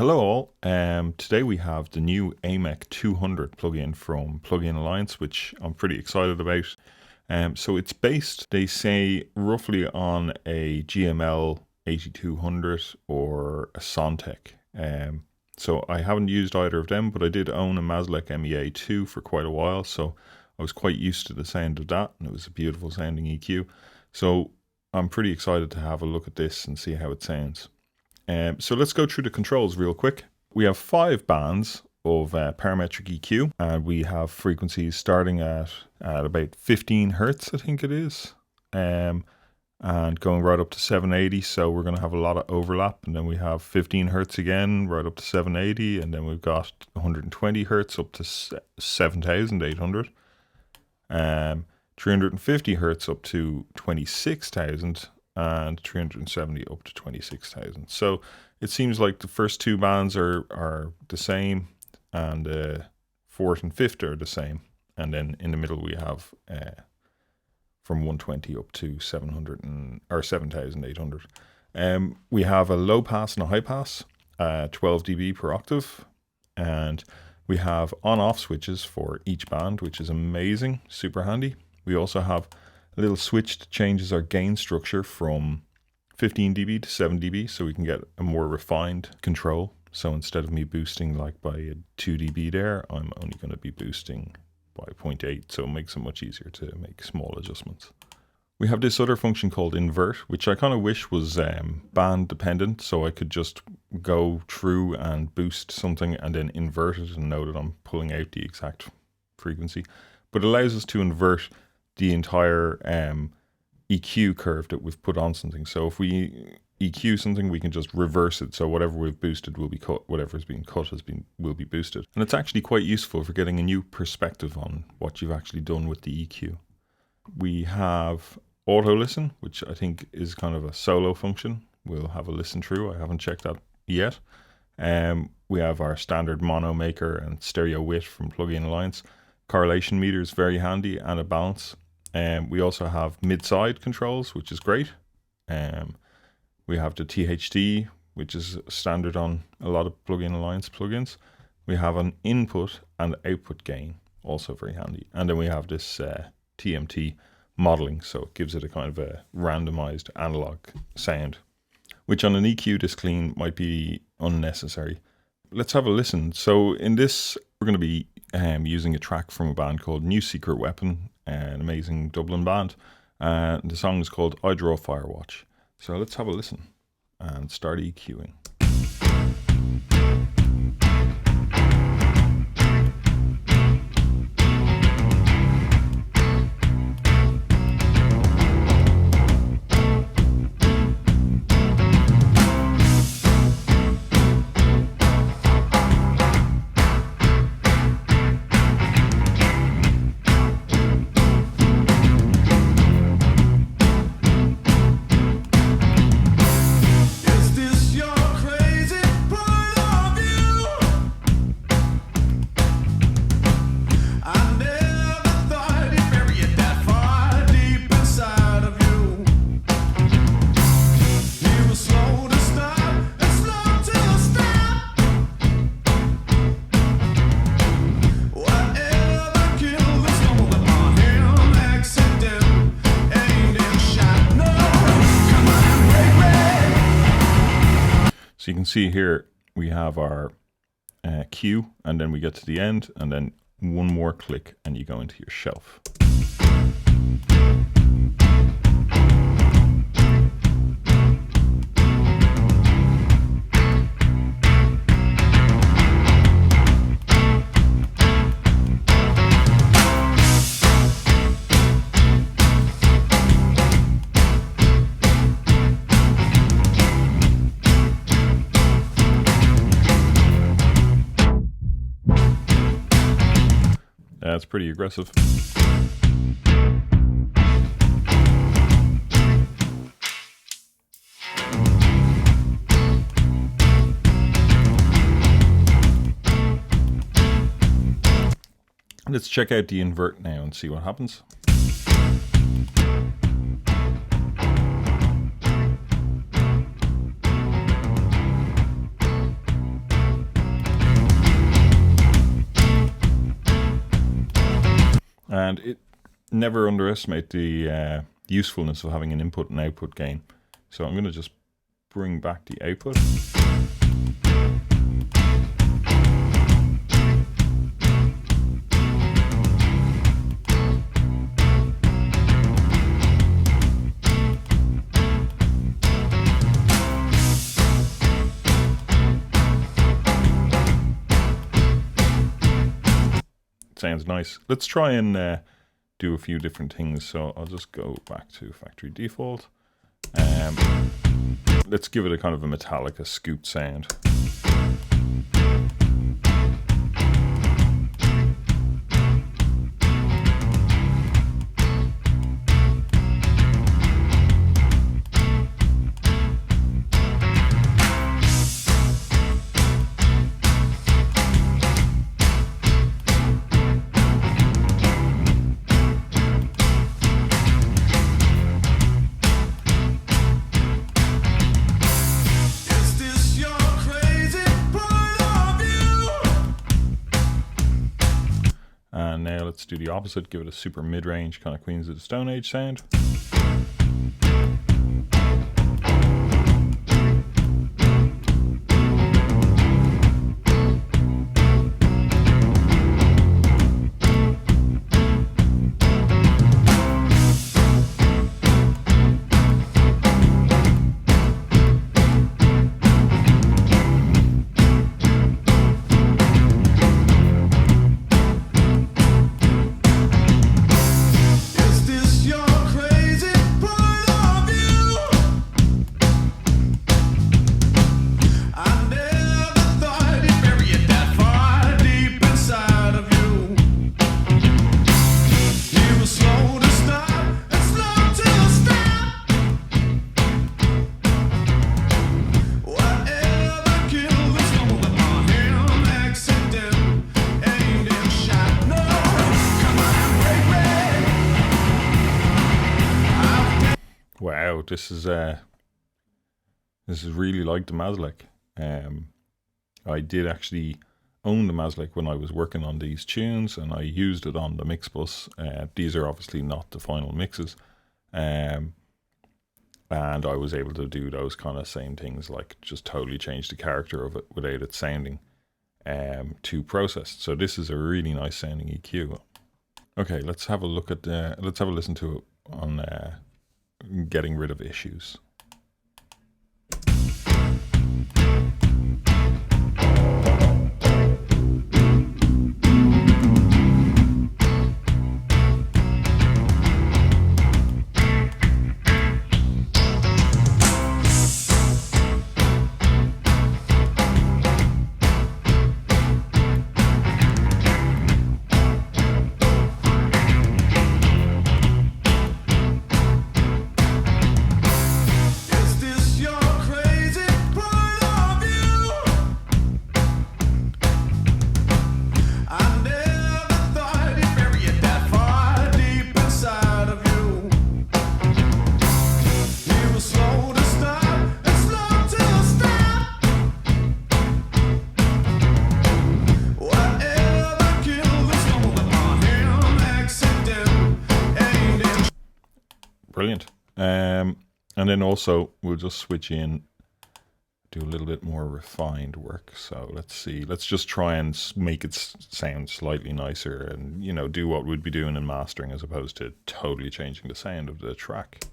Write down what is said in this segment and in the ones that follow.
Hello all, today we have the new AMEK 200 plugin from Plugin Alliance, which I'm pretty excited about. So it's based, they say, roughly on a GML 8200 or a Sontec. So I haven't used either of them, but I did own a Maslek MEA2 for quite a while, so I was quite used to the sound of that, and it was a beautiful sounding EQ. So I'm pretty excited to have a look at this and see how it sounds. So let's go through the controls real quick. We have 5 bands of parametric EQ, and we have frequencies starting at about 15 hertz, I think it is, and going right up to 780. So we're going to have a lot of overlap, and then we have 15 hertz again, right up to 780, and then we've got 120 hertz up to 7,800, 350 hertz up to 26,000. And 370 up to 26,000. So it seems like the first 2 bands are the same, and the 4th and 5th are the same, and then in the middle we have from 120 up to 7,800. We have a low pass and a high pass, 12 dB per octave, and we have on-off switches for each band, which is amazing, super handy. We also have a little switch that changes our gain structure from 15 dB to 7 dB, so we can get a more refined control. So instead of me boosting like by 2 dB there, I'm only going to be boosting by 0.8, so it makes it much easier to make small adjustments. We have this other function called invert, which I kind of wish was band dependent, so I could just go through and boost something and then invert it and know that I'm pulling out the exact frequency. But it allows us to invert the entire EQ curve that we've put on something. So if we EQ something, we can just reverse it. So whatever we've boosted will be cut, whatever's been cut will be boosted. And it's actually quite useful for getting a new perspective on what you've actually done with the EQ. We have auto listen, which I think is kind of a solo function. We'll have a listen through. I haven't checked that yet. We have our standard mono maker and stereo width from Plugin Alliance. Correlation meter is very handy, and a balance. We also have mid-side controls, which is great. We have the THD, which is standard on a lot of Plugin Alliance plugins. We have an input and output gain, also very handy. And then we have this TMT modeling, so it gives it a kind of a randomized analog sound, which on an EQ this clean might be unnecessary. Let's have a listen. So in this, we're going to be using a track from a band called New Secret Weapon, an amazing Dublin band. The song is called I Draw Firewatch. So let's have a listen and start EQing. So you can see here we have our cue, and then we get to the end, and then one more click and you go into your shelf. That's pretty aggressive. Let's check out the invert now and see what happens. And it never underestimate the usefulness of having an input and output gain. So I'm going to just bring back the output. Sounds nice. Let's try and do a few different things. So I'll just go back to factory default. Let's give it a kind of a metallic, a scooped sound. And now let's do the opposite, give it a super mid-range kind of Queens of the Stone Age sound. Wow, this is really like the Maslek. I did actually own the Maslek when I was working on these tunes, and I used it on the mix bus. These are obviously not the final mixes, and I was able to do those kind of same things, like just totally change the character of it without it sounding too processed. So this is a really nice sounding EQ. Okay, let's have a look at let's have a listen to it on getting rid of issues. Brilliant. And then also we'll just switch in, do a little bit more refined work. So let's see, let's just try and make it sound slightly nicer, and you know, do what we'd be doing in mastering as opposed to totally changing the sound of the track.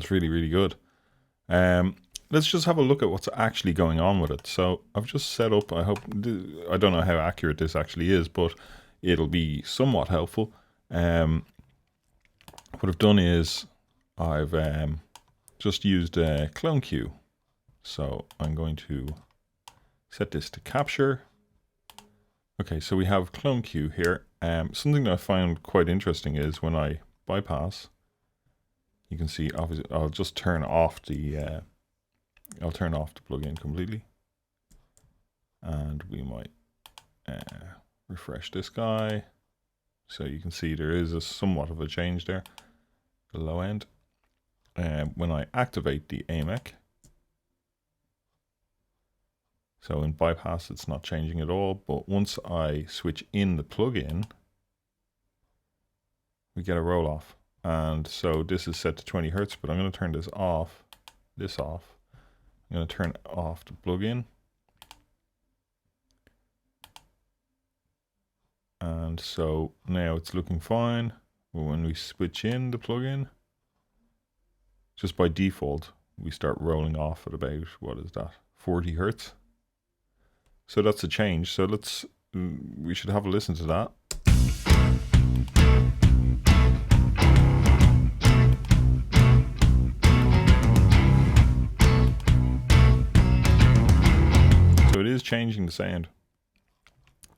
Sounds really, really good. Let's just have a look at what's actually going on with it. So I've just set up, I don't know how accurate this actually is, but it'll be somewhat helpful. What I've done is I've just used Clone Q. So I'm going to set this to capture. Okay, so we have Clone Q here. Something that I found quite interesting is when I bypass, you can see obviously I'll just turn off the plugin completely, and we might refresh this guy, so you can see there is a somewhat of a change there, the low end. When I activate the AMEK, so in bypass it's not changing at all, but once I switch in the plugin, we get a roll off. And so this is set to 20 Hertz, but I'm going to turn this off. I'm going to turn off the plugin. And so now it's looking fine. But when we switch in the plugin, just by default, we start rolling off at about, what is that, 40 Hertz. So that's a change. So we should have a listen to that. So it is changing the sound.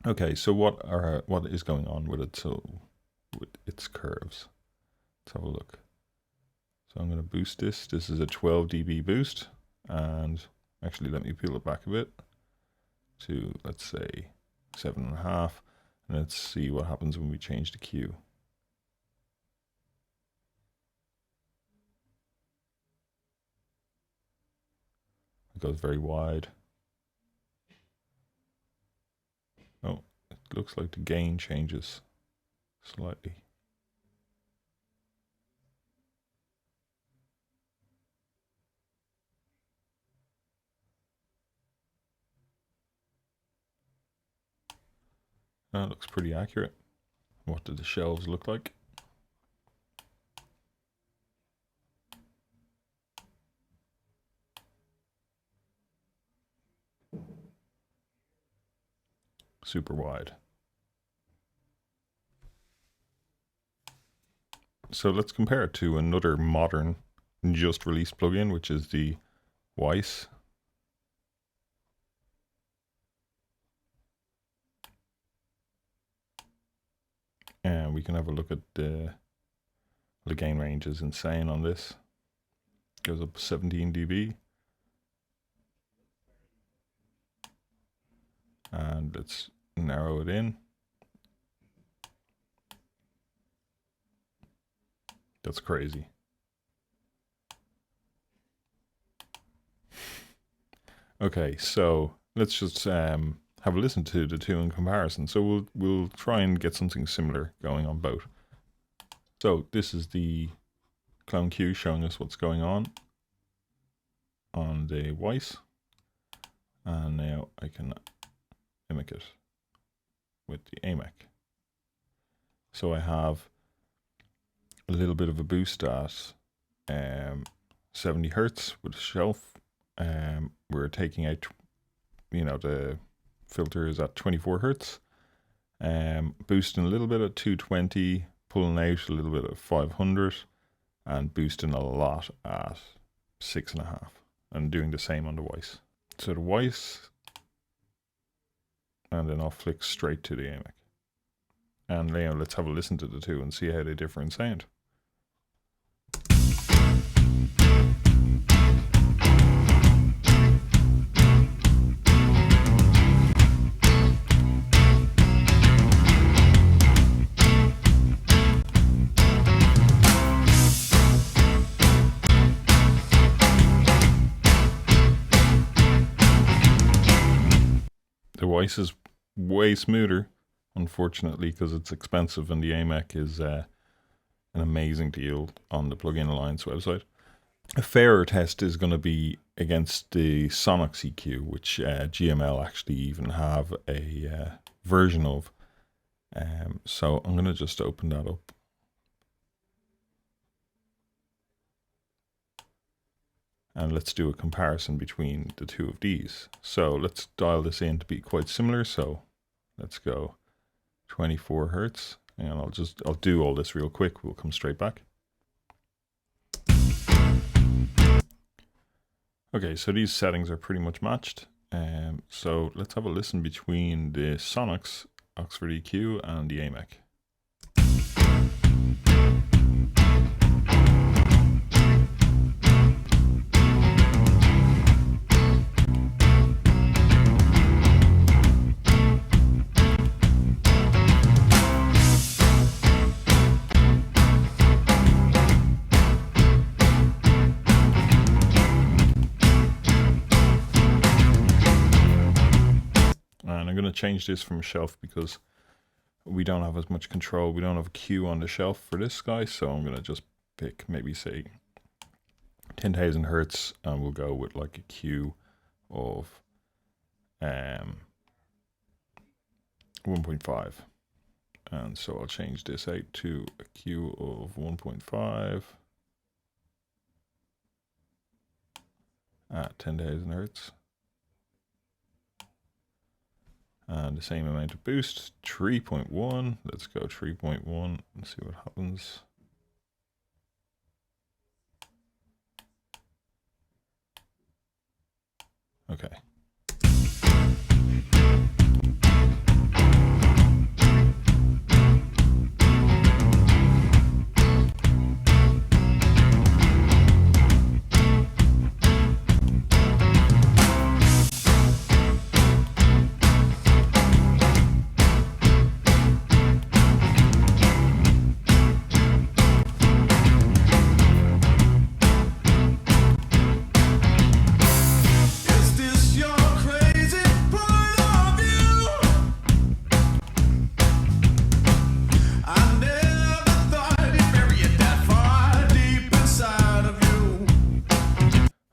Okay, so what is going on with it? So with its curves, let's have a look. So I'm going to boost this. This is a 12 dB boost, and actually let me peel it back a bit to, let's say, 7.5, and let's see what happens when we change the Q. It goes very wide. Oh, it looks like the gain changes slightly. That looks pretty accurate. What do the shelves look like? Super wide. So let's compare it to another modern, just released plugin, which is the Weiss. And we can have a look at the gain range is insane on this. Goes up 17 dB. And let's narrow it in. That's crazy. Okay, so let's just have a listen to the two in comparison. So we'll try and get something similar going on both. So this is the Clone Q showing us what's going on the Weiss, and now I can mimic it with the AMEK. So I have a little bit of a boost at 70 Hertz with a shelf. We're taking out, the filter is at 24 Hertz. Boosting a little bit at 220, pulling out a little bit at 500, and boosting a lot at 6.5, and doing the same on the Weiss. So the Weiss, and then I'll flick straight to the AMEK. And now let's have a listen to the two and see how they differ in sound. The Weiss is way smoother, unfortunately, because it's expensive, and the AMEK is an amazing deal on the Plugin Alliance website. A fairer test is going to be against the Sonnex EQ, which GML actually even have a version of. So I'm going to just open that up. And let's do a comparison between the two of these. So let's dial this in to be quite similar. So let's go 24 Hertz, and I'll do all this real quick. We'll come straight back. Okay, so these settings are pretty much matched. So let's have a listen between the Sonnex Oxford EQ and the AMEK. And I'm going to change this from shelf because we don't have as much control. We don't have a Q on the shelf for this guy. So I'm going to just pick maybe say 10,000 Hertz, and we'll go with like a Q of 1.5. And so I'll change this out to a Q of 1.5 at 10,000 Hertz. And the same amount of boost, 3.1. Let's go 3.1 and see what happens. Okay.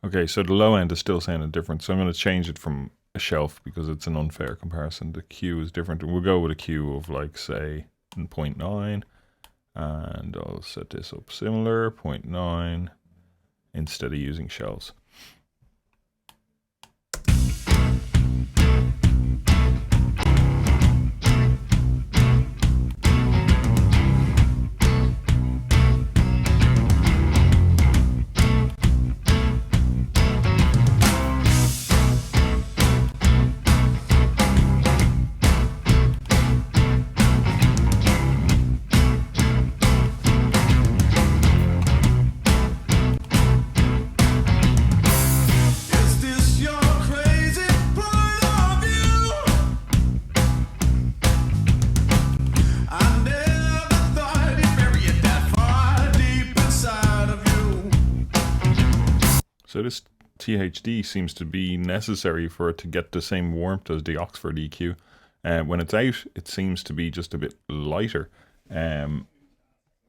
Okay, so the low end is still sounding different, so I'm going to change it from a shelf because it's an unfair comparison. The Q is different. We'll go with a Q of like, say, 0.9, and I'll set this up similar, 0.9, instead of using shelves. So this THD seems to be necessary for it to get the same warmth as the Oxford EQ. When it's out, it seems to be just a bit lighter and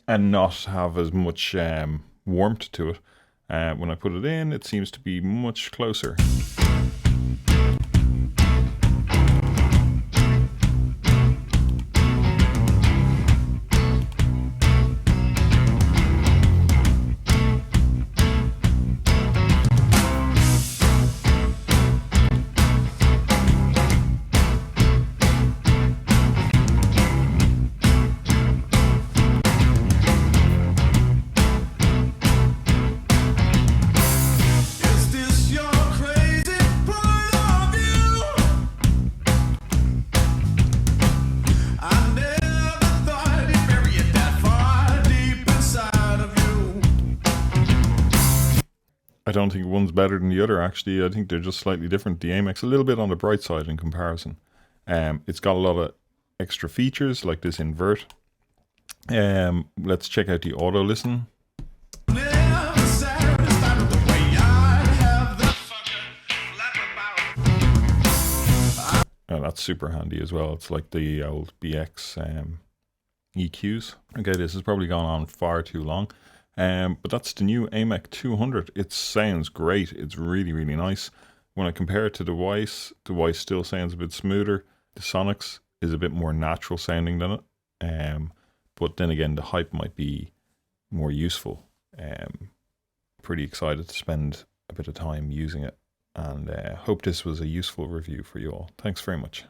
not have as much warmth to it. When I put it in, it seems to be much closer. I don't think one's better than the other, actually. I think they're just slightly different. The AMEK's a little bit on the bright side in comparison. It's got a lot of extra features, like this invert. Let's check out the auto listen. Oh, that's super handy as well. It's like the old BX EQs. Okay, this has probably gone on far too long. But that's the new AMEK 200. It sounds great. It's really, really nice. When I compare it to the Weiss still sounds a bit smoother. The Sonnex is a bit more natural sounding than it. But then again, the hype might be more useful. Pretty excited to spend a bit of time using it, and hope this was a useful review for you all. Thanks very much.